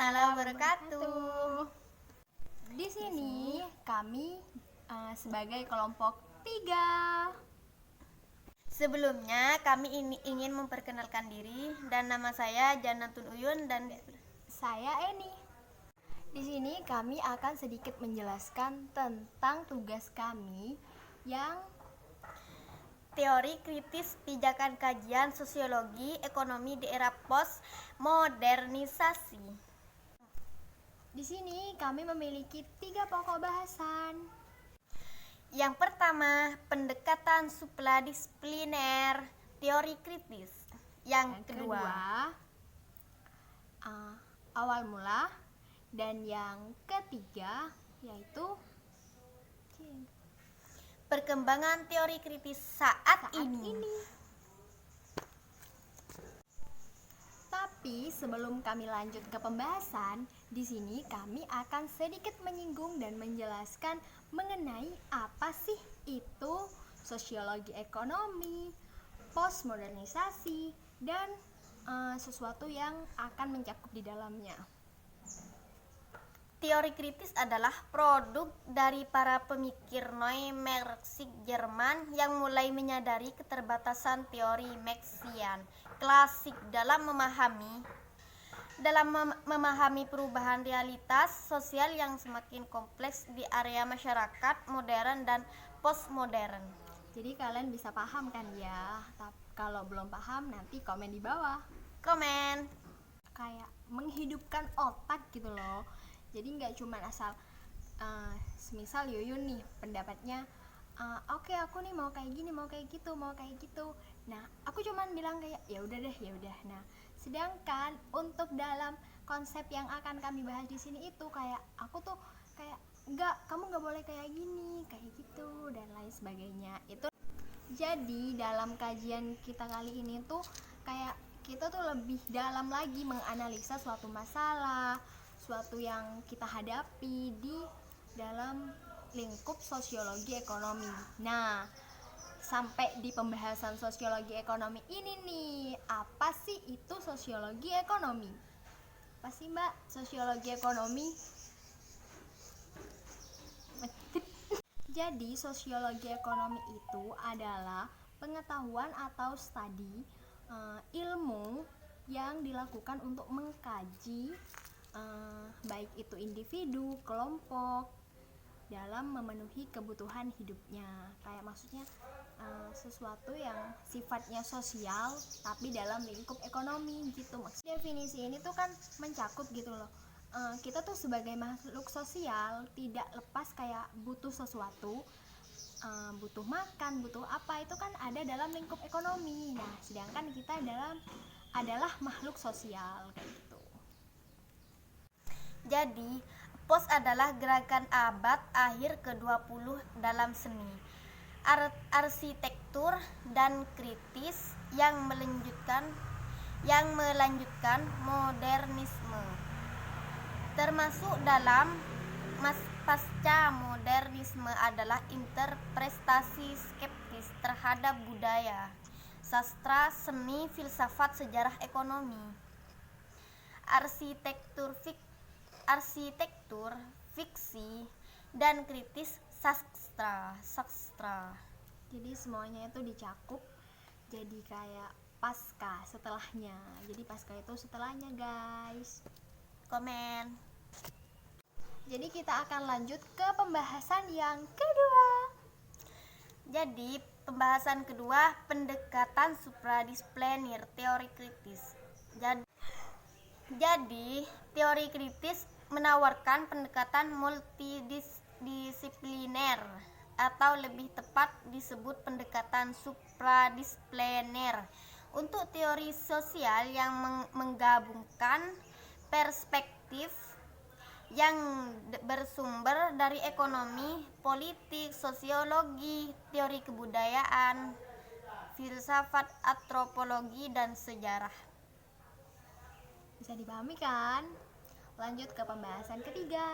warahmatullahi wabarakatuh. Di sini kami sebagai kelompok 3. Sebelumnya kami ingin memperkenalkan diri dan nama saya Janatun Uyun dan Saya Eni. Di sini kami akan sedikit menjelaskan tentang tugas kami yang teori kritis pijakan kajian sosiologi ekonomi di era postmodernisasi. di sini kami memiliki 3 pokok bahasan. Yang pertama, pendekatan supradisipliner teori kritis. Yang kedua, awal mula, dan yang ketiga yaitu perkembangan teori kritis saat ini. Tapi sebelum kami lanjut ke pembahasan, di sini kami akan sedikit menyinggung dan menjelaskan mengenai apa sih itu sosiologi ekonomi, postmodernisasi, dan sesuatu yang akan mencakup di dalamnya. Teori kritis adalah produk dari para pemikir Neo-Marxis Jerman yang mulai menyadari keterbatasan teori Marxian klasik dalam memahami perubahan realitas sosial yang semakin kompleks di area masyarakat modern dan postmodern. Jadi kalian bisa paham kan ya? Kalau belum paham nanti komen di bawah. Komen. Kayak menghidupkan otak gitu loh. Jadi nggak cuma asal semisal Yuyun nih pendapatnya oke, aku nih mau kayak gini, mau kayak gitu. Nah, aku cuman bilang kayak ya udah. Nah, sedangkan untuk dalam konsep yang akan kami bahas di sini itu kayak aku tuh kayak kamu nggak boleh kayak gini, kayak gitu dan lain sebagainya. Itu jadi dalam kajian kita kali ini tuh kayak kita tuh lebih dalam lagi menganalisa suatu masalah, suatu yang kita hadapi di dalam lingkup sosiologi ekonomi. Nah, sampai di pembahasan sosiologi ekonomi ini nih, apa sih itu sosiologi ekonomi? Apa sih Mbak sosiologi ekonomi? Jadi sosiologi ekonomi itu adalah pengetahuan atau studi ilmu yang dilakukan untuk mengkaji baik itu individu, kelompok dalam memenuhi kebutuhan hidupnya. Kayak maksudnya sesuatu yang sifatnya sosial tapi dalam lingkup ekonomi gitu. Maksud definisi ini tuh kan mencakup gitu loh. Kita tuh sebagai makhluk sosial tidak lepas kayak butuh sesuatu, butuh makan, butuh apa itu kan ada dalam lingkup ekonomi. Nah, sedangkan kita adalah makhluk sosial kayak gitu. Jadi, POS adalah gerakan abad akhir ke-20 dalam seni, arsitektur dan kritis yang melanjutkan modernisme. Termasuk dalam pasca modernisme adalah interpretasi skeptis terhadap budaya, sastra, seni, filsafat, sejarah, ekonomi. Arsitektur, fiksi, dan kritis sastra. Jadi semuanya itu dicakup jadi kayak pasca setelahnya. Jadi pasca itu setelahnya guys. Komen. Jadi kita akan lanjut ke pembahasan yang kedua. Jadi pembahasan kedua, pendekatan supradisipliner teori kritis. Jadi teori kritis menawarkan pendekatan multidisipliner atau lebih tepat disebut pendekatan supradisipliner untuk teori sosial yang menggabungkan perspektif yang bersumber dari ekonomi, politik, sosiologi, teori kebudayaan, filsafat, antropologi, dan sejarah. Bisa dipahami kan? Lanjut ke pembahasan ketiga.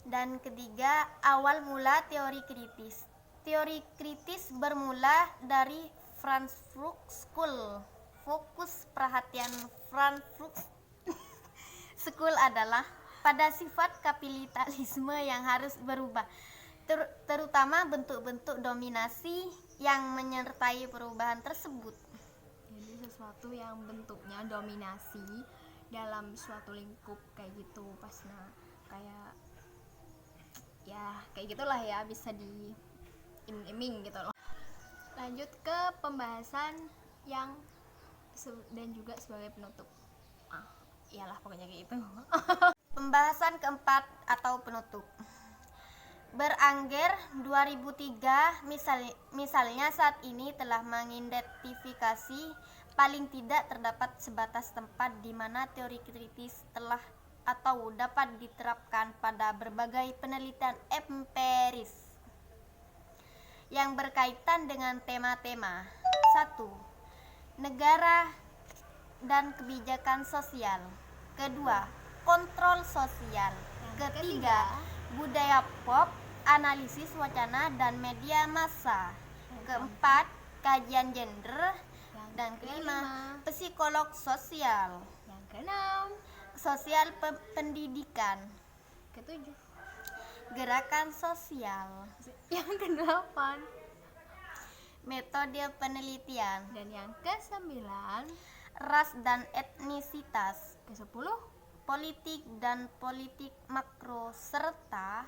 Dan ketiga, awal mula teori kritis. Teori kritis bermula dari Frankfurt School. Fokus perhatian Frankfurt school adalah pada sifat kapitalisme yang harus berubah, terutama bentuk-bentuk dominasi yang menyertai perubahan tersebut. Jadi sesuatu yang bentuknya dominasi dalam suatu lingkup kayak gitu, pasnya kayak ya kayak gitulah ya, bisa di iming-iming gitu loh. Lanjut ke pembahasan yang dan juga sebagai penutup. Iyalah pokoknya kayak gitu. Pembahasan keempat atau penutup. Berangger 2003 misalnya saat ini telah mengidentifikasi paling tidak terdapat sebatas tempat di mana teori kritis telah atau dapat diterapkan pada berbagai penelitian empiris yang berkaitan dengan tema-tema. 1. Negara dan kebijakan sosial. Kedua, kontrol sosial. Ketiga, budaya pop, analisis wacana dan media massa. Keempat, kajian gender. Dan kelima, psikolog sosial. Yang keenam, Sosial pendidikan. ketujuh, Gerakan sosial. yang kedelapan, Metode penelitian. dan yang kesembilan, Ras dan etnisitas. kesepuluh, Politik dan politik makro serta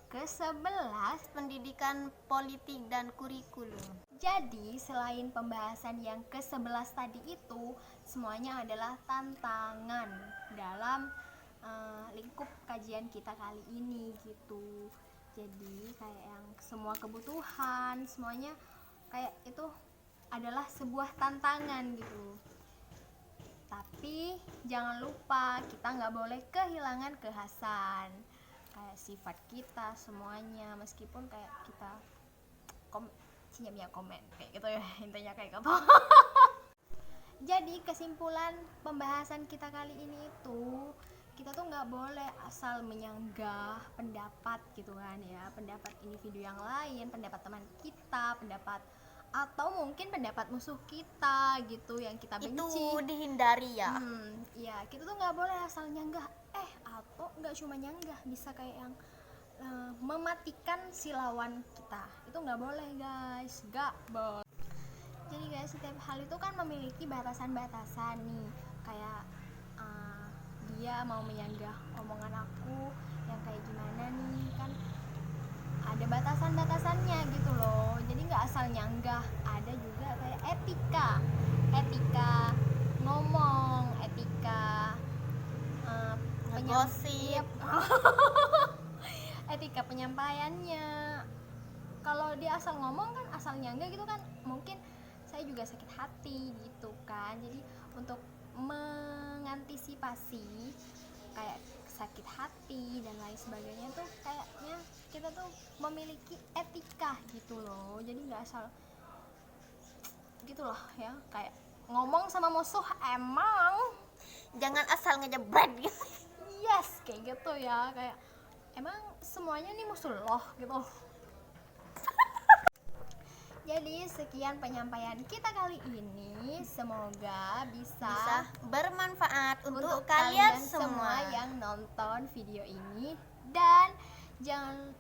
kesebelas. pendidikan politik dan kurikulum. Jadi selain pembahasan yang ke-11 tadi itu, semuanya adalah tantangan dalam lingkup kajian kita kali ini gitu. Jadi kayak yang semua kebutuhan, semuanya kayak itu adalah sebuah tantangan gitu. Tapi jangan lupa kita nggak boleh kehilangan kekhasan, kayak sifat kita semuanya, meskipun kayak kita komen kayak gitu ya, intinya kayak gitu. Jadi kesimpulan pembahasan kita kali ini itu, kita tuh nggak boleh asal menyanggah pendapat gitu kan ya, pendapat individu yang lain, pendapat teman kita, pendapat atau mungkin pendapat musuh kita gitu yang kita benci. Itu dihindari ya. Ya kita tuh nggak boleh asal nyanggah, atau nggak cuma nyanggah, bisa kayak yang mematikan si lawan kita. Itu nggak boleh guys, nggak boleh. Jadi guys, setiap hal itu kan memiliki batasan-batasan nih, kayak dia mau menyanggah omongan aku yang kayak gimana nih, kan ada batasan-batasannya gitu loh. Jadi nggak asal nyanggah, ada juga kayak etika ngomong, etika Gosip. etika penyampaiannya. Kalau dia asal ngomong kan, asal nyanggah gitu kan, mungkin saya juga sakit hati gitu kan. Jadi untuk mengantisipasi kayak sakit hati dan lain sebagainya tuh, kayaknya kita tuh memiliki etika gitu loh. Jadi nggak asal gitu loh ya, kayak ngomong sama musuh emang Jangan asal ngejebret gitu. yes kayak gitu ya, kayak emang semuanya nih musuh loh gitu. Jadi sekian penyampaian kita kali ini, semoga bisa bermanfaat untuk kalian kalian semua. yang nonton video ini. Dan jangan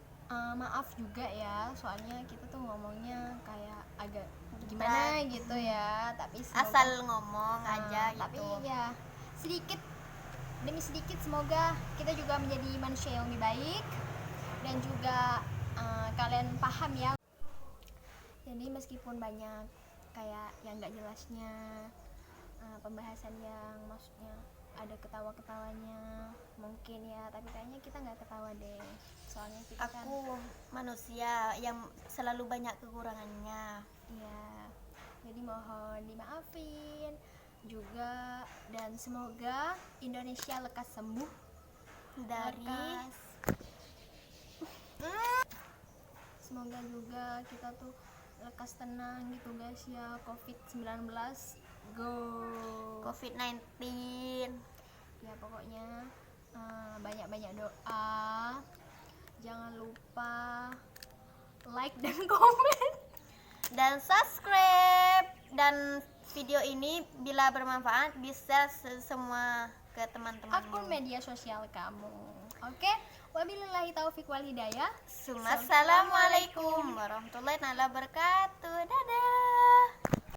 maaf juga ya, soalnya kita tuh ngomongnya kayak agak gimana gitu ya, tapi semoga, Asal ngomong aja tapi gitu. ya sedikit demi sedikit semoga kita juga menjadi manusia yang lebih baik, dan juga kalian paham ya. Jadi meskipun banyak kayak yang gak jelasnya, pembahasan yang maksudnya ada ketawa-ketawanya mungkin ya, tapi kayaknya kita nggak ketawa deh, soalnya kita kan Aku manusia yang selalu banyak kekurangannya. ya, jadi mohon dimaafin juga, dan semoga Indonesia lekas sembuh Dari semoga juga kita tuh lekas tenang gitu guys ya. COVID-19 go, COVID-19. ya pokoknya banyak-banyak doa, jangan lupa like dan komen. Dan subscribe, dan video ini bila bermanfaat bisa semua ke teman-temanmu. akun media sosial kamu. Oke, wabillahi taufik wal hidayah. Assalamualaikum warahmatullahi wabarakatuh. Dadah.